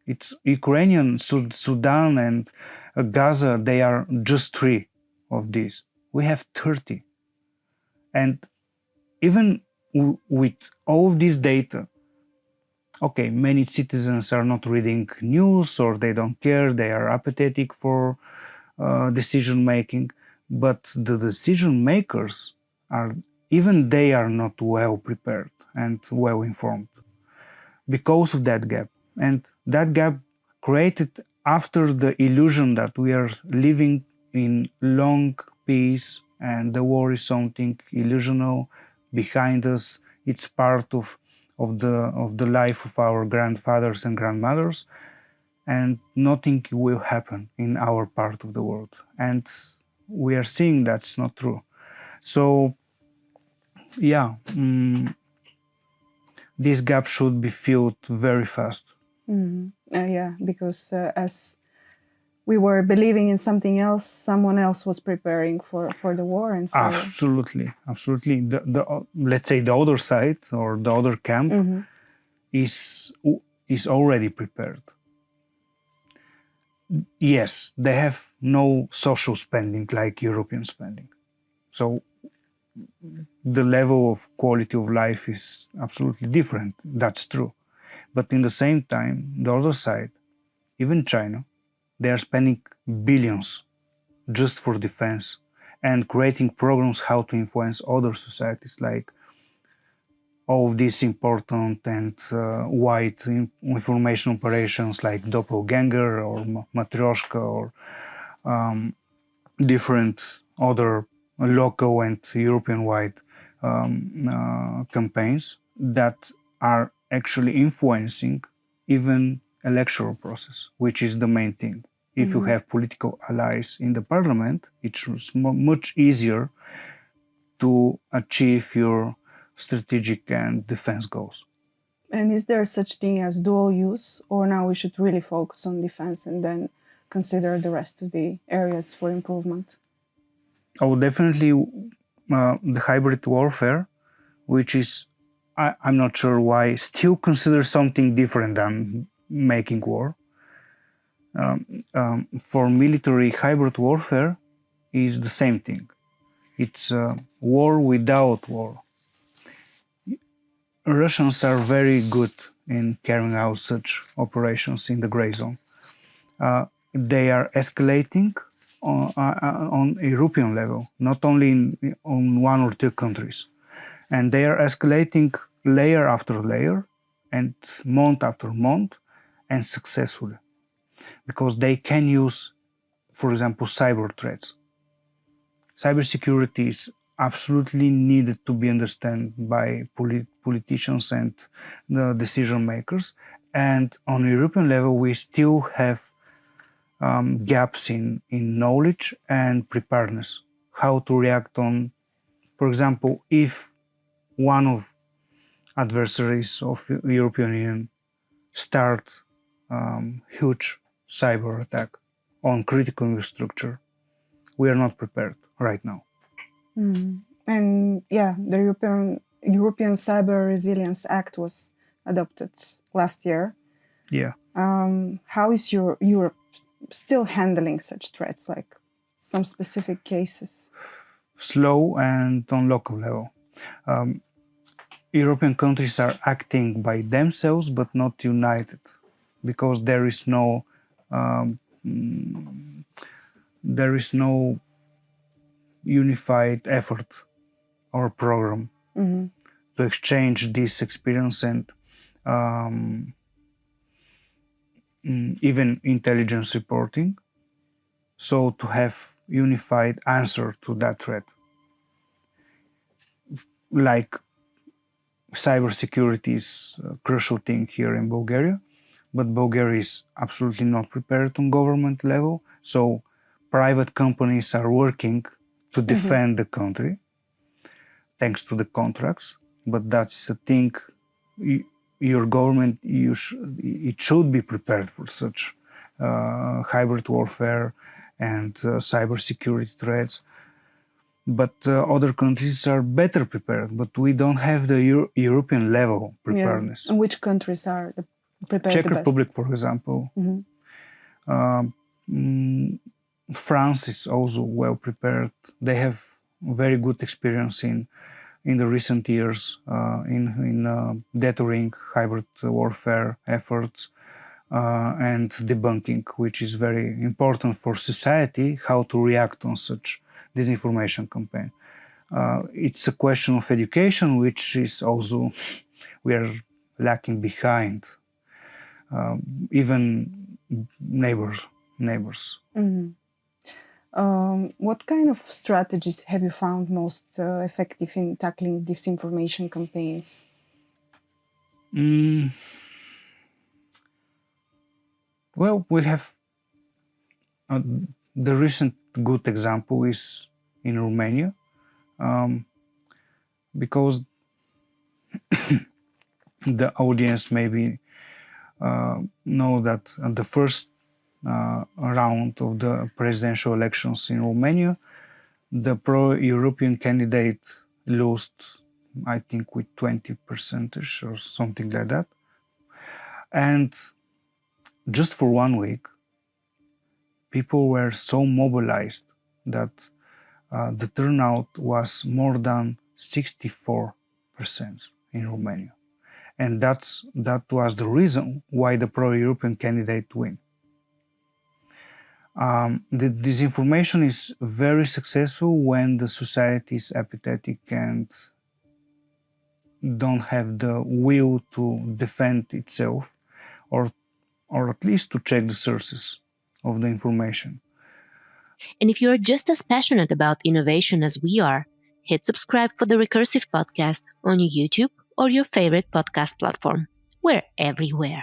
It's Ukrainian, Sudan, and Gaza. They are just 3 of these. We have 30. And even with all of this data, okay, many citizens are not reading news or they don't care, they are apathetic for decision making, but the decision makers are, even they are not well prepared and well informed because of that gap. And that gap created after the illusion that we are living in long peace and the war is something illusional behind us. It's part of the life of our grandfathers and grandmothers, and nothing will happen in our part of the world. And we are seeing that's not true. So, yeah, this gap should be filled very fast. Yeah, because as we were believing in something else, someone else was preparing for the war. And absolutely. The let's say the other side or the other camp is already prepared. Yes, they have no social spending like European spending. So the level of quality of life is absolutely different. That's true. But in the same time, the other side, even China, they are spending billions just for defense and creating programs how to influence other societies, like all of these important and wide information operations like Doppelganger or Matryoshka or different other local and European-wide campaigns that are actually influencing even electoral process, which is the main thing. If you have political allies in the parliament, it's much easier to achieve your strategic and defense goals. And is there such thing as dual use, or now we should really focus on defense and then consider the rest of the areas for improvement? Oh, definitely the hybrid warfare, which is, I'm not sure why, still consider something different than making war. For military, hybrid warfare is the same thing. It's war without war. Russians are very good in carrying out such operations in the gray zone. They are escalating on European level, not only on 1 or 2 countries. And they are escalating layer after layer and month after month, and successfully. Because they can use, for example, cyber threats. Cybersecurity is absolutely needed to be understood by politicians and the decision makers. And on a European level, we still have gaps in knowledge and preparedness. How to react on, for example, if one of adversaries of the European Union start huge cyber attack on critical infrastructure, we are not prepared right now. And yeah, the European Cyber Resilience Act was adopted last year. Yeah. How is Europe still handling such threats, like some specific cases? Slow and on local level. European countries are acting by themselves but not united, because there is no unified effort or program to exchange this experience and even intelligence reporting, so to have unified answer to that threat. Like cybersecurity is a crucial thing here in Bulgaria, but Bulgaria is absolutely not prepared on government level. So private companies are working to defend the country thanks to the contracts, but that's a thing. Your government, it should be prepared for such hybrid warfare and cybersecurity threats. But other countries are better prepared, but we don't have the European level preparedness. Yeah. And which countries are prepare Czech the best. Republic, for example, mm, France is also well prepared. They have very good experience in the recent years in deterring hybrid warfare efforts and debunking, which is very important for society, how to react on such disinformation campaign. It's a question of education, which is also we are lacking behind, even neighbors. What kind of strategies have you found most effective in tackling disinformation campaigns? Well, we have the recent good example is in Romania, because the audience maybe know that at the first round of the presidential elections in Romania, the pro-European candidate lost, I think, with 20% or something like that. And just for 1 week, people were so mobilized that the turnout was more than 64% in Romania. And that was the reason why the pro-European candidate win. The disinformation is very successful when the society is apathetic and don't have the will to defend itself, or at least to check the sources of the information. And if you're just as passionate about innovation as we are, hit subscribe for the Recursive podcast on YouTube or your favorite podcast platform. We're everywhere.